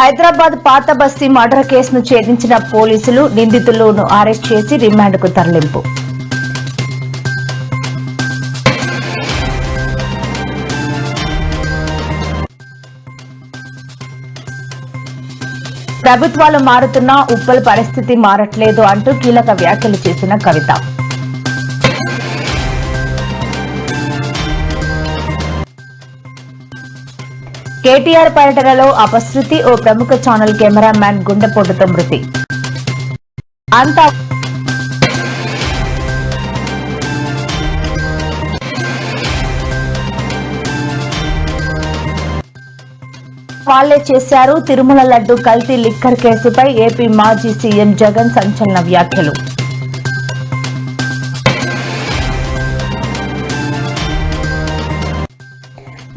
హైదరాబాద్ పాత బస్తీ మర్డర్ కేసును ఛేదించిన పోలీసులు నిందితులను అరెస్ట్ చేసి రిమాండ్కు తరలింపు. ప్రభుత్వాలు మారుతున్నా ఉప్పల్ పరిస్థితి మారట్లేదు అంటూ కీలక వ్యాఖ్యలు చేసిన కవిత. కేటీఆర్ పర్యటనలో అపశృతి, ఓ ప్రముఖ ఛానల్ కెమెరామ్యాన్ గుండెపోటుతో మృతి. అంతా వాళ్లే చేశారు. తిరుమల లడ్డు కల్తీ లిక్కర్ కేసుపై ఏపీ మాజీ సీఎం జగన్ సంచలన వ్యాఖ్యలు.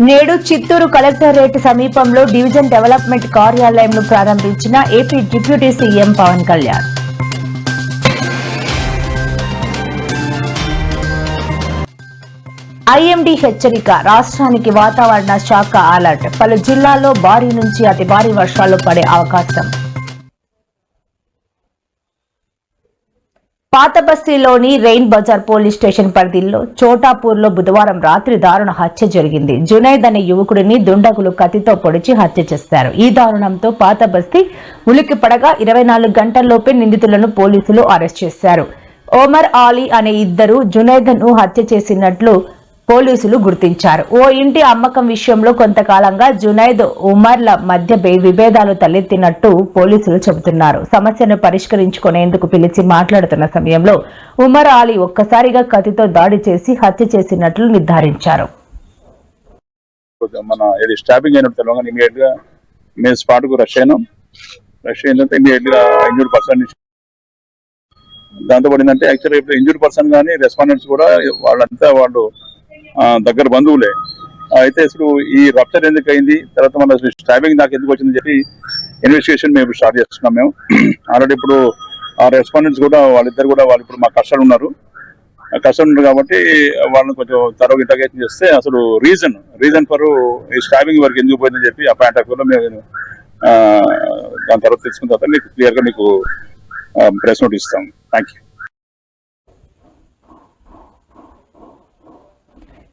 నేడు చిత్తూరు కలెక్టరేట్ సమీపంలో డివిజన్ డెవలప్మెంట్ కార్యాలయంను ప్రారంభించిన AP deputy CM Pawan Kalyan. IMD హెచ్చరిక, రాష్ట్రానికి వాతావరణ శాఖ అలర్ట్. పలు జిల్లాల్లో భారీ నుంచి అతి భారీ వర్షాలు పడే అవకాశం. పాత బస్తీలోని రెయిన్ బజార్ పోలీస్ స్టేషన్ పరిధిలో చోటాపూర్లో బుధవారం రాత్రి దారుణ హత్య జరిగింది. జునైద్ అనే యువకుడిని దుండగులు కత్తితో పొడిచి హత్య చేశారు. ఈ దారుణంతో పాత బస్తీ ఉలిక్కిపడగా 24 గంటల్లోపే నిందితులను పోలీసులు అరెస్ట్ చేశారు. ఒమర్ ఆలీ అనే ఇద్దరు జునైద్ను హత్య చేసినట్లు పోలీసులు గుర్తించారు. ఓ ఇంటి అమ్మకం విషయంలో కొంతకాలంగా జునైద్, ఉమర్ల మధ్య విభేదాలు తలెత్తినట్టు పోలీసులు చెబుతున్నారు. సమస్యను పరిష్కరించుకునేందుకు పిలిచి మాట్లాడుతున్న సమయంలో ఉమర్ ఆలీ ఒక్కసారిగా కత్తితో దాడి చేసి హత్య చేసినట్లు నిర్ధారించారు. దాంతో పడిందంటే యాక్చువల్గా ఇప్పుడు ఇంజూర్డ్ పర్సన్ కానీ రెస్పాండెంట్స్ కూడా వాళ్ళు దగ్గర బంధువులే. అయితే అసలు ఈ రప్చర్ ఎందుకు అయింది, తర్వాత మన స్టాబింగ్ దాకా ఎందుకు వచ్చిందని చెప్పి ఇన్వెస్టిగేషన్ మేము స్టార్ట్ చేస్తున్నాం. మేము ఆల్రెడీ ఇప్పుడు ఆ రెస్పాండెంట్స్ కూడా వాళ్ళిద్దరు కూడా వాళ్ళు ఇప్పుడు మా కస్టడీలో ఉన్నారు కాబట్టి వాళ్ళని కొంచెం తరవ ఇంటర్గేషన్ చేస్తే అసలు రీజన్ ఫర్ ఈ స్టాబింగ్ వరకు ఎందుకు పోయిందని చెప్పి ఆ పాయింట్ ఆఫ్ వ్యూలో మేము దాని తర్వాత తెలుసుకున్న తర్వాత మీకు క్లియర్గా మీకు ప్రెస్ నోట్ ఇస్తాం. Thank you.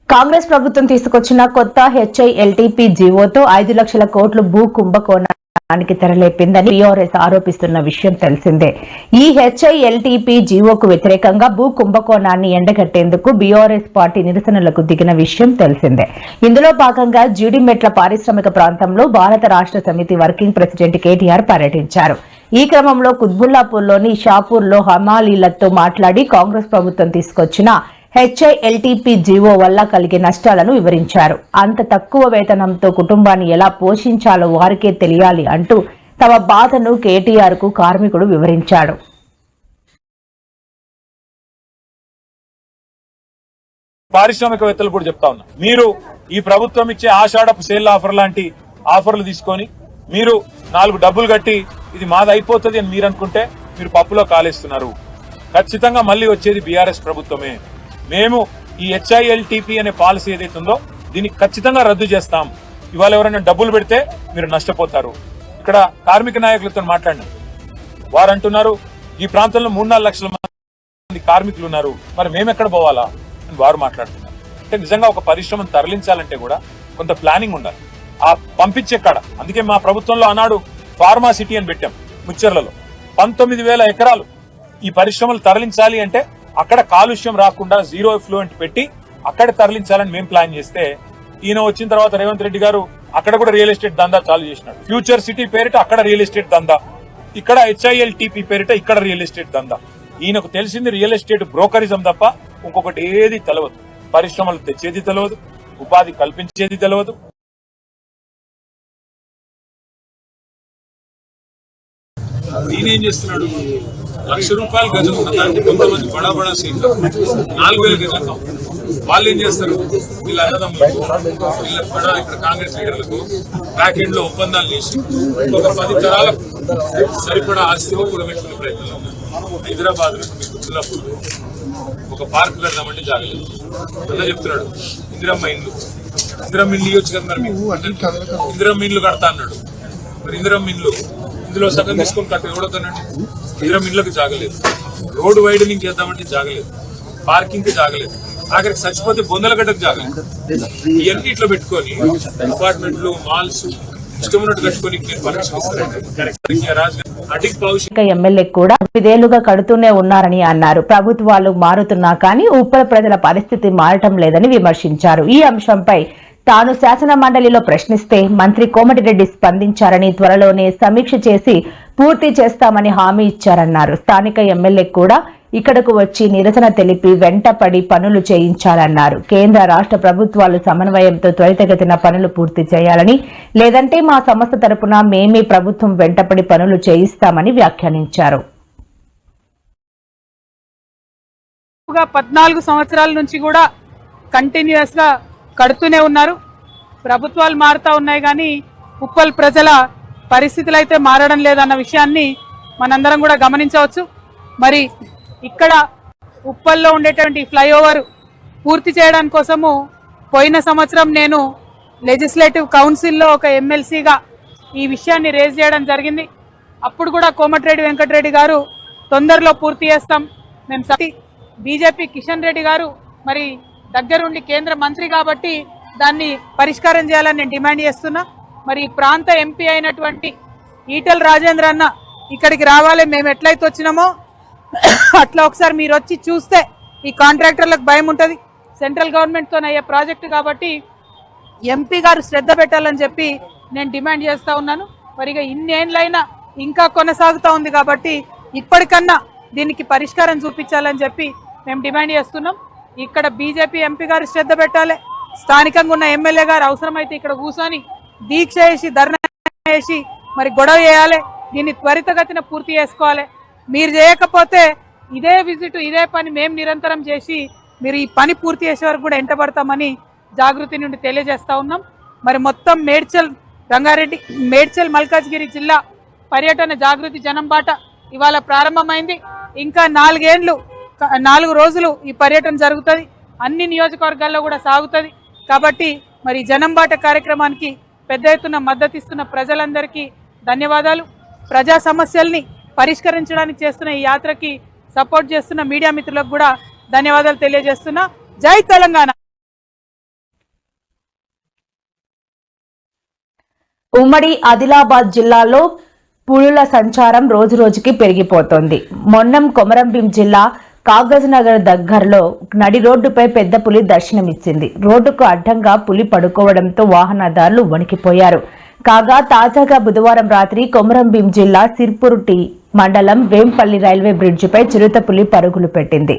కాంగ్రెస్ ప్రభుత్వం తీసుకొచ్చిన కొత్త హెచ్ఐఎల్టీపీ జీవోతో 5 లక్షల కోట్లు భూ కుంభకోణానికి తెరలేపిందని బీఆర్ఎస్ ఆరోపిస్తున్న విషయం తెలిసిందే. ఈ హెచ్ఐఎల్టీపీ జీవోకు వ్యతిరేకంగా భూ కుంభకోణాన్ని ఎండగట్టేందుకు బీఆర్ఎస్ పార్టీ నిరసనలకు దిగిన విషయం తెలిసిందే. ఇందులో భాగంగా జీడిమెట్ల పారిశ్రామిక ప్రాంతంలో భారత రాష్ట్ర సమితి వర్కింగ్ ప్రెసిడెంట్ కేటీఆర్ పర్యటించారు. ఈ క్రమంలో కుత్బుల్లాపూర్లోని షాపూర్లో హమాలీలతో మాట్లాడి కాంగ్రెస్ ప్రభుత్వం తీసుకొచ్చిన హెచ్ఐఎల్టీపీ జీవో వల్ల కలిగే నష్టాలను వివరించారు. అంత తక్కువ వేతనంతో కుటుంబాన్ని ఎలా పోషించాలో వారికే తెలియాలి అంటూ తమ బాధను కేటీఆర్ కు కార్మికుడు వివరించాడు. పారిశ్రామికవేత్తలు కూడా చెప్తా ఉన్నా, మీరు ఈ ప్రభుత్వం ఇచ్చే ఆషాఢపు సేల్ ఆఫర్ లాంటి ఆఫర్లు తీసుకొని మీరు 4 డబ్బులు కట్టి ఇది మాది అయిపోతుంది అని మీరు అనుకుంటే మీరు పప్పులో కాలేస్తున్నారు. ఖచ్చితంగా మళ్ళీ వచ్చేది బీఆర్ఎస్ ప్రభుత్వమే. మేము ఈ హెచ్ఐఎల్టీపీ అనే పాలసీ ఏదైతే ఉందో దీన్ని ఖచ్చితంగా రద్దు చేస్తాం. ఇవాళ ఎవరైనా డబ్బులు పెడితే మీరు నష్టపోతారు. ఇక్కడ కార్మిక నాయకులతో మాట్లాడినాం, వారు అంటున్నారు ఈ ప్రాంతంలో 3-4 లక్షల మంది కార్మికులు ఉన్నారు, మరి మేమెక్కడ పోవాలా అని వారు మాట్లాడుతున్నారు. అంటే నిజంగా ఒక పరిశ్రమను తరలించాలంటే కూడా కొంత ప్లానింగ్ ఉండాలి. ఆ పంపించే కాడ, అందుకే మా ప్రభుత్వంలో ఆనాడు ఫార్మా సిటీ అని పెట్టాం ముచ్చర్లలో. 19,000 ఎకరాలు ఈ పరిశ్రమలు తరలించాలి అంటే అక్కడ కాలుష్యం రాకుండా జీరో ఎఫ్లూయెంట్ పెట్టి అక్కడ తరలించాలని మేము ప్లాన్ చేస్తే, ఈయన వచ్చిన తర్వాత రేవంత్ రెడ్డి గారు అక్కడ కూడా రియల్ ఎస్టేట్ దందా చాలు చేసినాడు. ఫ్యూచర్ సిటీ పేరిట అక్కడ రియల్ ఎస్టేట్ దందా, ఇక్కడ హెచ్ఐఎల్టీపీ పేరిట ఇక్కడ రియల్ ఎస్టేట్ దందా. ఈయనకు తెలిసింది రియల్ ఎస్టేట్ బ్రోకరిజం తప్ప ఇంకొకటి ఏది తెలియదు. పరిశ్రమలు తెచ్చేది తెలియదు, ఉపాధి కల్పించేది తెలియదు. ఈయనేం చేస్తున్నాడు, ₹1,00,000 గజం ఉన్నదాన్ని కొంతమంది బడా సీట్లు 4,000 గజం. వాళ్ళు ఏం చేస్తారు, వీళ్ళ అన్నదమ్ములకు వీళ్ళ బడా ఇక్కడ కాంగ్రెస్ లీడర్లకు బ్యాక్ ఎండ్ లో ఒప్పందాలు చేసి ఒక 10 తరాలకు సరిపడా ఆస్తిగా కూడబెట్టుకునే ప్రయత్నంలో ఉన్నారు. హైదరాబాద్ లో కుత్బుల్లాపూర్ ఒక పార్క్ పెడదామంటే జాగలేదు. అన్న చెప్తున్నాడు ఇందిరమ్మ ఇల్లు ఇవ్వచ్చు కదా, మరి ఇందిరమ్మ ఇల్లు కడతా అన్నాడు. మరి ఇందిరం ఇండ్లు ఇందులో సగం తీసుకొని కట్ట ఎవడొద్దనండి. ఇందిరం ఇండ్లకు జాగలేదు, రోడ్డు వైడనింగ్ చేద్దామంటే జాగలేదు, పార్కింగ్ కి జాగలేదు, ఆఖరికి చచ్చిపోతే బొందలగడ్డకు జాగలేదు. ఇవన్నీ ఇట్లా పెట్టుకొని అపార్ట్మెంట్లు మాల్స్ ఇష్టం ఉన్నట్టు కట్టుకొని ఎమ్మెల్యే కూడా 5 ఏళ్లుగా కడుతూనే ఉన్నారని అన్నారు. ప్రభుత్వాలు మారుతున్నా కానీ ఉప్పల్ ప్రజల పరిస్థితి మారటం లేదని విమర్శించారు. ఈ అంశంపై తాను శాసన మండలిలో ప్రశ్నిస్తే మంత్రి కోమటిరెడ్డి స్పందించారని, త్వరలోనే సమీక్ష చేసి పూర్తి చేస్తామని హామీ ఇచ్చారన్నారు. స్థానిక ఎమ్మెల్యే కూడా ఇక్కడకు వచ్చి నిరసన తెలిపి వెంటపడి పనులు చేయించాలన్నారు. కేంద్ర రాష్ట్ర ప్రభుత్వాలు సమన్వయంతో త్వరితగతిన పనులు పూర్తి చేయాలని, లేదంటే మా సంస్థ తరపున మేమే ప్రభుత్వం వెంటపడి పనులు చేయిస్తామని వ్యాఖ్యానించారు. 14 సంవత్సరాల నుంచి కూడా కంటిన్యూస్ గా కడుతూనే ఉన్నారు. ప్రభుత్వాలు మారుతా ఉన్నాయి కానీ ఉప్పల్ ప్రజల పరిస్థితులు అయితే మారడం లేదన్న విషయాన్ని మనందరం కూడా గమనించవచ్చు. మరి ఇక్కడ ఉప్పల్లో ఉండేటువంటి ఫ్లైఓవర్ పూర్తి చేయడానికి కోసము పోయిన సంవత్సరం నేను లెజిస్లేటివ్ కౌన్సిల్లో ఒక ఎమ్మెల్సీగా ఈ విషయాన్ని రేజ్ చేయడం జరిగింది. అప్పుడు కూడా కోమటిరెడ్డి వెంకటరెడ్డి గారు తొందరలో పూర్తి చేస్తాం మేము, బీజేపీ కిషన్ రెడ్డి గారు మరి దగ్గరుండి కేంద్ర మంత్రి కాబట్టి దాన్ని పరిష్కారం చేయాలని నేను డిమాండ్ చేస్తున్నా. మరి ప్రాంత ఎంపీ అయినటువంటి ఈటెల రాజేంద్ర అన్న ఇక్కడికి రావాలి, మేము ఎట్లయితే వచ్చినామో అట్లా ఒకసారి మీరు వచ్చి చూస్తే ఈ కాంట్రాక్టర్లకు భయం ఉంటుంది. సెంట్రల్ గవర్నమెంట్తో అయ్యే ప్రాజెక్టు కాబట్టి ఎంపీ గారు శ్రద్ధ పెట్టాలని చెప్పి నేను డిమాండ్ చేస్తూ ఉన్నాను. మరి ఇక ఇన్నేళ్ళైనా ఇంకా కొనసాగుతూ ఉంది కాబట్టి ఇప్పటికన్నా దీనికి పరిష్కారం చూపించాలని చెప్పి మేము డిమాండ్ చేస్తున్నాం. ఇక్కడ బీజేపీ ఎంపీ గారు శ్రద్ధ పెట్టాలి, స్థానికంగా ఉన్న ఎమ్మెల్యే గారు అవసరమైతే ఇక్కడ కూర్చొని దీక్ష చేసి ధర్నా చేసి మరి గొడవ చేయాలి, దీన్ని త్వరితగతిన పూర్తి చేసుకోవాలి. మీరు చేయకపోతే ఇదే విజిట్ ఇదే పని మేము నిరంతరం చేసి మీరు ఈ పని పూర్తి చేసే వరకు కూడా ఎంటబడతామని జాగృతి నుండి తెలియజేస్తా ఉన్నాం. మరి మొత్తం మేడ్చల్ మల్కాజ్గిరి జిల్లా పర్యటన జాగృతి జనం బాట ఇవాళ ప్రారంభమైంది. ఇంకా 4 రోజులు ఈ పర్యటన జరుగుతుంది, అన్ని నియోజకవర్గాల్లో కూడా సాగుతుంది. కాబట్టి మరి జనం బాట కార్యక్రమానికి పెద్ద ఎత్తున మద్దతు ఇస్తున్న ప్రజలందరికీ ధన్యవాదాలు. ప్రజా సమస్యల్ని పరిష్కరించడానికి చేస్తున్న ఈ యాత్రకి సపోర్ట్ చేస్తున్న మీడియా మిత్రులకు కూడా ధన్యవాదాలు తెలియజేస్తున్నా. జై తెలంగాణ. ఉమ్మడి ఆదిలాబాద్ జిల్లాలో పులుల సంచారం రోజు రోజుకి పెరిగిపోతోంది. మొన్నం కొమరంభీం జిల్లా కాగజ్ నగర్ దగ్గరలో నడి రోడ్డుపై పెద్ద పులి దర్శనమిచ్చింది. రోడ్డుకు అడ్డంగా పులి పడుకోవడంతో వాహనదారులు వణికిపోయారు. కాగా తాజాగా బుధవారం రాత్రి కొమరంభీం జిల్లా సిర్పూర్ మండలం వేంపల్లి రైల్వే బ్రిడ్జిపై చిరుతపులి పరుగులు పెట్టింది.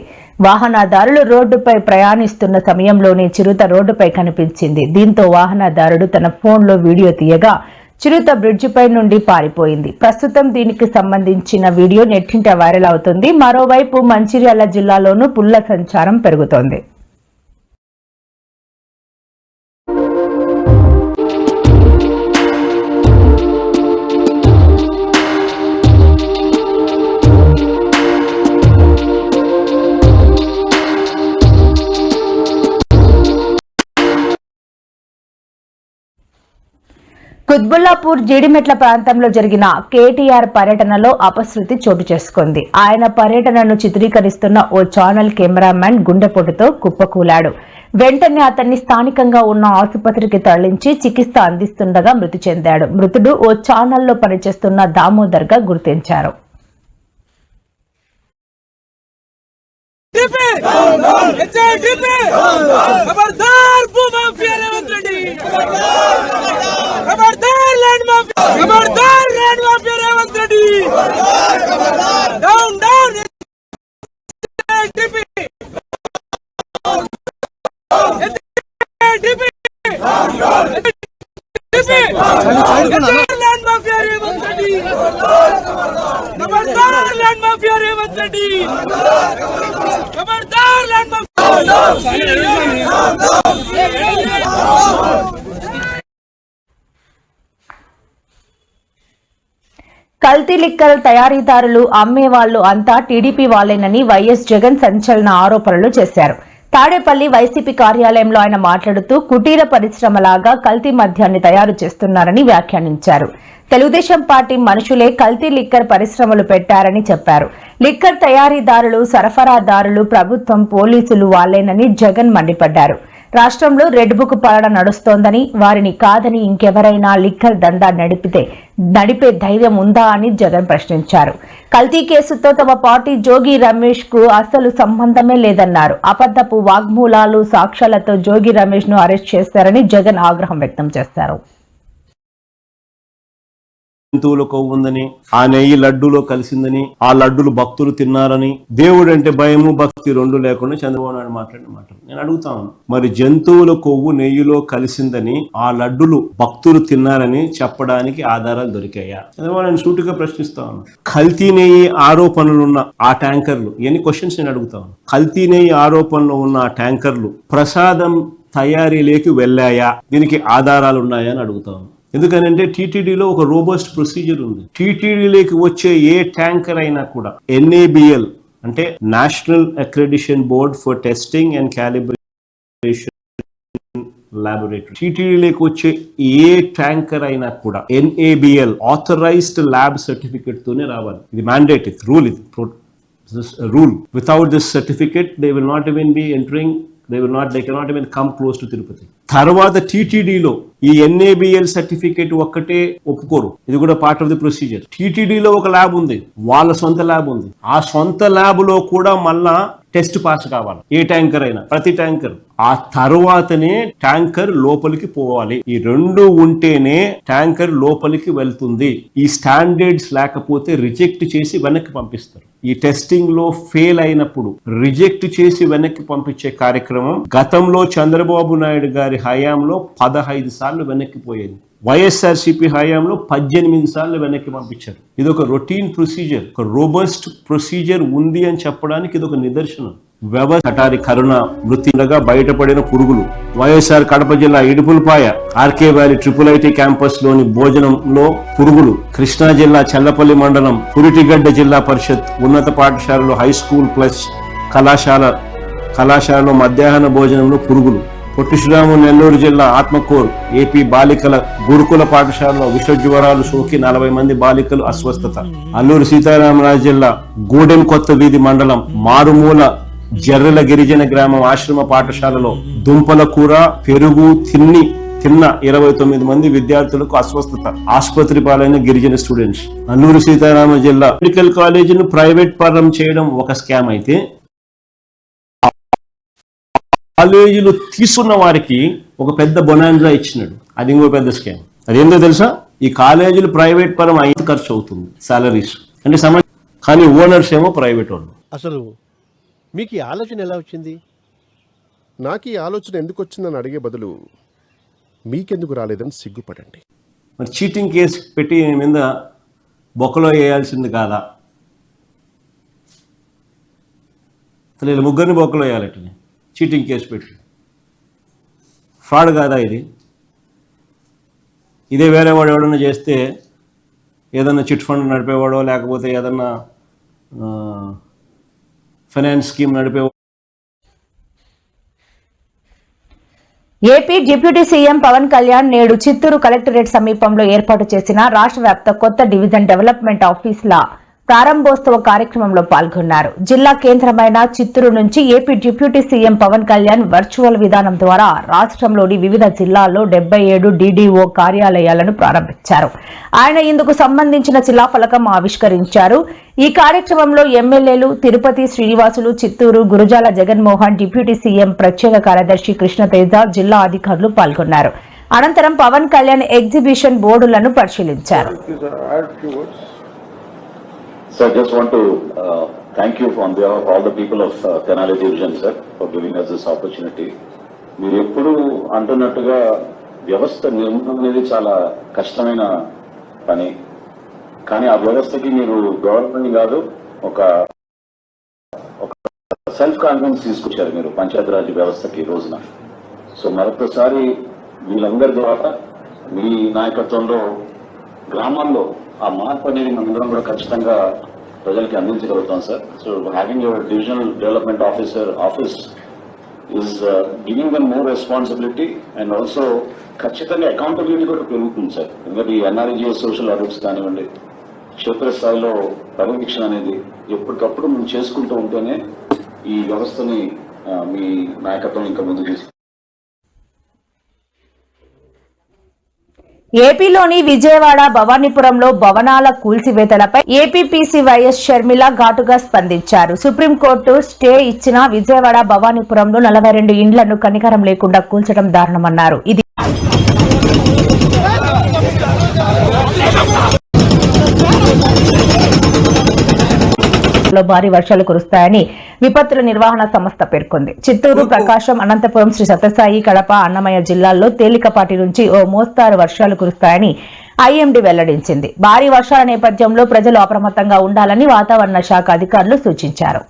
వాహనదారులు రోడ్డుపై ప్రయాణిస్తున్న సమయంలోనే చిరుత రోడ్డుపై కనిపించింది. దీంతో వాహనదారుడు తన ఫోన్లో వీడియో తీయగా చిరుత బ్రిడ్జిపై నుండి పారిపోయింది. ప్రస్తుతం దీనికి సంబంధించిన వీడియో నెట్టింట వైరల్ అవుతుంది. మరోవైపు మంచిర్యాల జిల్లాలోనూ పుల్ల సంచారం పెరుగుతోంది. కుత్బుల్లాపూర్ జీడిమెట్ల ప్రాంతంలో జరిగిన కేటీఆర్ పర్యటనలో అపశృతి చోటు చేసుకుంది. ఆయన పర్యటనను చిత్రీకరిస్తున్న ఓ ఛానల్ కెమెరామ్యాన్ గుండెపోటుతో కుప్పకూలాడు. వెంటనే అతన్ని స్థానికంగా ఉన్న ఆసుపత్రికి తరలించి చికిత్స అందిస్తుండగా మృతి చెందాడు. మృతుడు ఓ ఛానల్లో పనిచేస్తున్న దామోదర్ గా గుర్తించారు. खबरदार लैंड माफिया, खबरदार land mafia Revanth Reddy, down down LTP, LTP, land mafia Revanth Reddy, खबरदार लैंड माफिया रेवंत रेड्डी, खबरदार लैंड माफिया. కల్తీ లిక్కర్ తయారీదారులు, అమ్మేవాళ్లు అంతా టీడీపీ వాళ్లేనని వైఎస్ జగన్ సంచలన ఆరోపణలు చేశారు. తాడేపల్లి వైసీపీ కార్యాలయంలో ఆయన మాట్లాడుతూ కుటీర పరిశ్రమలాగా కల్తీ మద్యాన్ని తయారు చేస్తున్నారని వ్యాఖ్యానించారు. తెలుగుదేశం పార్టీ మనుషులే కల్తీ లిక్కర్ పరిశ్రమలు పెట్టారని చెప్పారు. లిక్కర్ తయారీదారులు, సరఫరాదారులు ప్రభుత్వం, పోలీసులు వాళ్లేనని జగన్ మండిపడ్డారు. రాష్ట్రంలో రెడ్ బుక్ పాలన నడుస్తోందని, వారిని కాదని ఇంకెవరైనా లిక్కర్ దందా నడిపే ధైర్యం ఉందా అని జగన్ ప్రశ్నించారు. కల్తీ కేసుతో తమ పార్టీ జోగి రమేష్ కు అసలు సంబంధమే లేదన్నారు. అబద్ధపు వాగ్మూలాలు, సాక్ష్యాలతో జోగి రమేష్ ను అరెస్ట్ చేశారని జగన్ ఆగ్రహం వ్యక్తం చేశారు. జంతువుల కొవ్వు ఉందని, ఆ నెయ్యి లడ్డూలో కలిసిందని, ఆ లడ్డులు భక్తులు తిన్నారని, దేవుడు అంటే భయము భక్తి రెండు లేకుండా చంద్రబాబు నాయుడు మాట్లాడిన మాటలు నేను అడుగుతాను. మరి జంతువుల కొవ్వు నెయ్యిలో కలిసిందని, ఆ లడ్డులు భక్తులు తిన్నారని చెప్పడానికి ఆధారాలు దొరికాయా? చంద్రబాబు నాయుడు సూటిగా ప్రశ్నిస్తాను. కల్తీ నెయ్యి ఆరోపణలున్న ఆ ట్యాంకర్లు, ఎన్ని క్వశ్చన్స్ నేను అడుగుతాను. కల్తీ నెయ్యి ఆరోపణలు ఉన్న ఆ ట్యాంకర్లు ప్రసాదం తయారీలోకి వెళ్ళాయా? దీనికి ఆధారాలు ఉన్నాయా అని అడుగుతాను. ఎందుకనంటే టీటీడీలో ఒక రోబస్ట్ ప్రొసీజర్ ఉంది. టీటీడీలోకి వచ్చే ఏ ట్యాంకర్ అయినా కూడా NABL అంటే national accreditation board for testing and calibration laboratory, టీటీడీలోకి వచ్చే ఏ ట్యాంకర్ అయినా కూడా NABL ఆథరైజ్డ్ ల్యాబ్ సర్టిఫికెట్ తోనే రావాలి. ఇది మ్యాండేట్, ఇది రూల్, ఇది rule. Without this certificate they will not even be entering, they cannot even come close to Tirupati. తర్వాత టీటీడీలో ఈ NABL సర్టిఫికేట్ ఒక్కటే ఒప్పుకోరు. ఇది కూడా పార్ట్ ఆఫ్ ది ప్రొసీజర్. టీటీడీలో ఒక ల్యాబ్ ఉంది, వాళ్ళ సొంత ల్యాబ్ ఉంది. ఆ సొంత ల్యాబ్ లో కూడా మళ్ళా టెస్ట్ పాస్ కావాలి. ఏ ట్యాంకర్ అయినా, ప్రతి ట్యాంకర్. ఆ తర్వాతనే ట్యాంకర్ లోపలికి పోవాలి. ఈ రెండు ఉంటేనే ట్యాంకర్ లోపలికి వెళ్తుంది. ఈ స్టాండర్డ్స్ లేకపోతే రిజెక్ట్ చేసి వెనక్కి పంపిస్తారు. ఈ టెస్టింగ్ లో ఫెయిల్ అయినప్పుడు రిజెక్ట్ చేసి వెనక్కి పంపించే కార్యక్రమం గతంలో చంద్రబాబు నాయుడు గారి హయాంలో 15 సార్లు వెనక్కి పోయేది. వైఎస్ఆర్సీపీ హయాంలో 18 సార్లు వెనక్కి పంపించారు. ఇది ఒక రొటీన్ ప్రొసీజర్, ఒక రోబస్ట్ ప్రొసీజర్ ఉంది అని చెప్పడానికి ఇది ఒక నిదర్శనం. వ్యవసాయ కరుణ మృతిగా బయటపడిన పురుగులు, వైఎస్ఆర్ కడప జిల్లా Idupulapaya RK valley IIIT campus లోని భోజనంలో పురుగులు, కృష్ణా జిల్లా చల్లపల్లి మండలం పురిటిగడ్డ జిల్లా పరిషత్ ఉన్నత పాఠశాలలో హై స్కూల్ ప్లస్ కళాశాలలో మధ్యాహ్న భోజనంలో పురుగులు, పొట్టి శ్రీరాము నెల్లూరు జిల్లా ఆత్మకూరు ఏపీ బాలికల గురుకుల పాఠశాలలో విష జ్వరాలు సోకి 40 మంది బాలికలు అస్వస్థత, అల్లూరు సీతారామరాజు జిల్లా గూడెం కొత్త వీధి మండలం మారుమూల జర్రెల గిరిజన గ్రామం ఆశ్రమ పాఠశాలలో దుంపల కూర పెరుగు తిన్న 29 మంది విద్యార్థులకు అస్వస్థత, ఆసుపత్రి పాలైన గిరిజన స్టూడెంట్స్. అల్లూరు సీతారామ జిల్లా మెడికల్ కాలేజీను ప్రైవేట్ పరం చేయడం ఒక స్కామ్ అయితే, కాలేజీలు తీసుకున్న వారికి ఒక పెద్ద బొనాన్జా ఇచ్చినాడు. అది ఇంకో పెద్ద స్కామ్. అదేందో తెలుసా? ఈ కాలేజీలు ప్రైవేట్ పరం అయితే ఖర్చు అవుతుంది, సాలరీస్ అంటే కానీ ఓనర్స్ ఏమో ప్రైవేట్ వాళ్ళు. అసలు మీకు ఈ ఆలోచన ఎలా వచ్చింది? నాకు ఈ ఆలోచన ఎందుకు వచ్చిందని అడిగే బదులు మీకెందుకు రాలేదని సిగ్గుపడండి. మరి చీటింగ్ కేసు పెట్టి మీద బొక్కలో వేయాల్సింది కాదా? అసలు వీళ్ళు ముగ్గురిని బొక్కలో వేయాలట. చీటింగ్ కేసు పెట్టి ఫ్రాడ్ కాదా ఇది? ఇదే వేరే వాడు ఎవడన్నా చేస్తే, ఏదన్నా చిట్ ఫండ్ నడిపేవాడో లేకపోతే ఏదన్నా ఫైనాన్స్ స్కీమ్ నడిపేవాడు. AP deputy CM Pawan Kalyan నేడు చిత్తూరు కలెక్టరేట్ సమీపంలో ఏర్పాటు చేసిన రాష్ట్ర వ్యాప్త కొత్త డివిజన్ డెవలప్మెంట్ ఆఫీసుల ప్రారంభోత్సవ కార్యక్రమంలో పాల్గొన్నారు. జిల్లా కేంద్రమైన చిత్తూరు నుంచి AP deputy CM Pawan Kalyan virtual విధానం ద్వారా రాష్ట్రంలోని వివిధ జిల్లాల్లో 77 DDO కార్యాలయాలను ప్రారంభించారు. ఆయన ఇందుకు సంబంధించిన శిలాఫలకం ఆవిష్కరించారు. ఈ కార్యక్రమంలో ఎమ్మెల్యేలు తిరుపతి శ్రీనివాసులు, చిత్తూరు గురుజాల జగన్మోహన్, డిప్యూటీ సీఎం ప్రత్యేక కార్యదర్శి కృష్ణతేజ, జిల్లా అధికారులు పాల్గొన్నారు. అనంతరం పవన్ కళ్యాణ్ ఎగ్జిబిషన్ బోర్డులను పరిశీలించారు. So I just want to thank you on behalf of all the people of Tenali Division, sir, for giving us this opportunity. మీరు ఎప్పుడు అంటున్నట్టుగా వ్యవస్థ నిర్మాణం అనేది చాలా కష్టమైన పని, కానీ ఆ వ్యవస్థకి మీరు గవర్నమెంట్ కాదు ఒక సెల్ఫ్ కాన్ఫిడెన్స్ తీసుకొచ్చారు మీరు పంచాయతీరాజ్ వ్యవస్థకి ఈ రోజున. సో మరొకసారి వీళ్ళందరి ద్వారా మీ నాయకత్వంలో గ్రామాల్లో ఆ మార్పు అనేది మనందరం కూడా ఖచ్చితంగా ప్రజలకి అందించగలుగుతాం sir. So having your divisional development officer office is giving them more responsibility and also ఖచ్చితంగా అకౌంటబిలిటీ కూడా పెరుగుతుంది సార్. ఎందుకంటే ఈ ఎన్ఆర్జీఎస్ సోషల్ ఆడిట్స్ కానివ్వండి, క్షేత్రస్థాయిలో పర్యవేక్షణ అనేది ఎప్పటికప్పుడు మనం చేసుకుంటూ ఉంటేనే ఈ వ్యవస్థని మీ నాయకత్వం ఇంకా ముందుకు తీసుకు. ఏపీలోని విజయవాడ భవానీపురంలో భవనాల కూల్చివేతలపై ఏపీపీసీ వైఎస్ షర్మిల ఘాటుగా స్పందించారు. సుప్రీంకోర్టు స్టే ఇచ్చిన విజయవాడ భవానీపురంలో 42 ఇండ్లను కనికరం లేకుండా కూల్చడం దారుణమన్నారు. ఇది భారీ వర్షాలు కురుస్తాయని విపత్తుల నిర్వహణ సంస్థ పేర్కొంది. చిత్తూరు, ప్రకాశం, అనంతపురం, శ్రీ సత్యసాయి, కడప, అన్నమయ్య జిల్లాల్లో తేలికపాటి నుంచి ఓ మోస్తారు వర్షాలు కురుస్తాయని ఐఎండీ వెల్లడించింది. భారీ వర్షాల నేపథ్యంలో ప్రజలు అప్రమత్తంగా ఉండాలని వాతావరణ శాఖ అధికారులు సూచించారు.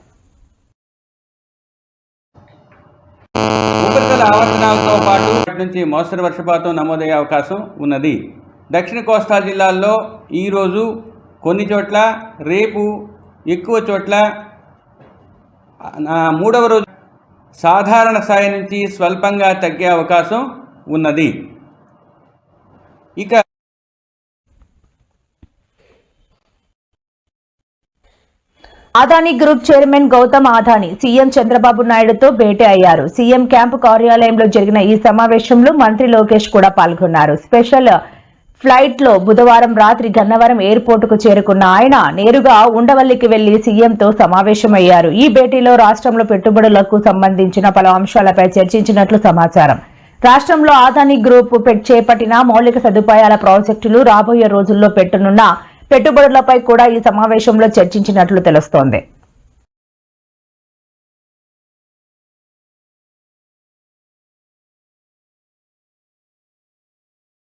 ఉపరితల ఆవర్తనాలతో పాటు నుంచి మోస్తరు వర్షపాతం నమోదయ్యే అవకాశం ఉన్నది. దక్షిణ కోస్తా జిల్లాల్లో ఈరోజు కొన్ని చోట్ల, రేపు ఎక్కువ చోట్ల, మూడవ రోజు సాధారణ స్థాయి నుంచి స్వల్పంగా తగ్గే అవకాశం ఉన్నది. ఇక Adani group chairman Gautam Adani CM Chandrababu నాయుడుతో భేటీ అయ్యారు. సీఎం క్యాంపు కార్యాలయంలో జరిగిన ఈ సమావేశంలో మంత్రి లోకేష్ కూడా పాల్గొన్నారు. స్పెషల్ ఫ్లైట్ లో బుధవారం రాత్రి గన్నవరం ఎయిర్పోర్ట్ కు చేరుకున్న ఆయన నేరుగా ఉండవల్లికి వెళ్లి సీఎంతో సమావేశమయ్యారు. ఈ భేటీలో రాష్ట్రంలో పెట్టుబడులకు సంబంధించిన పలు అంశాలపై చర్చించినట్లు సమాచారం. రాష్ట్రంలో అదానీ గ్రూప్ చేపట్టిన మౌలిక సదుపాయాల ప్రాజెక్టులు, రాబోయే రోజుల్లో పెట్టనున్న పెట్టుబడులపై కూడా ఈ సమావేశంలో చర్చించినట్లు తెలుస్తోంది.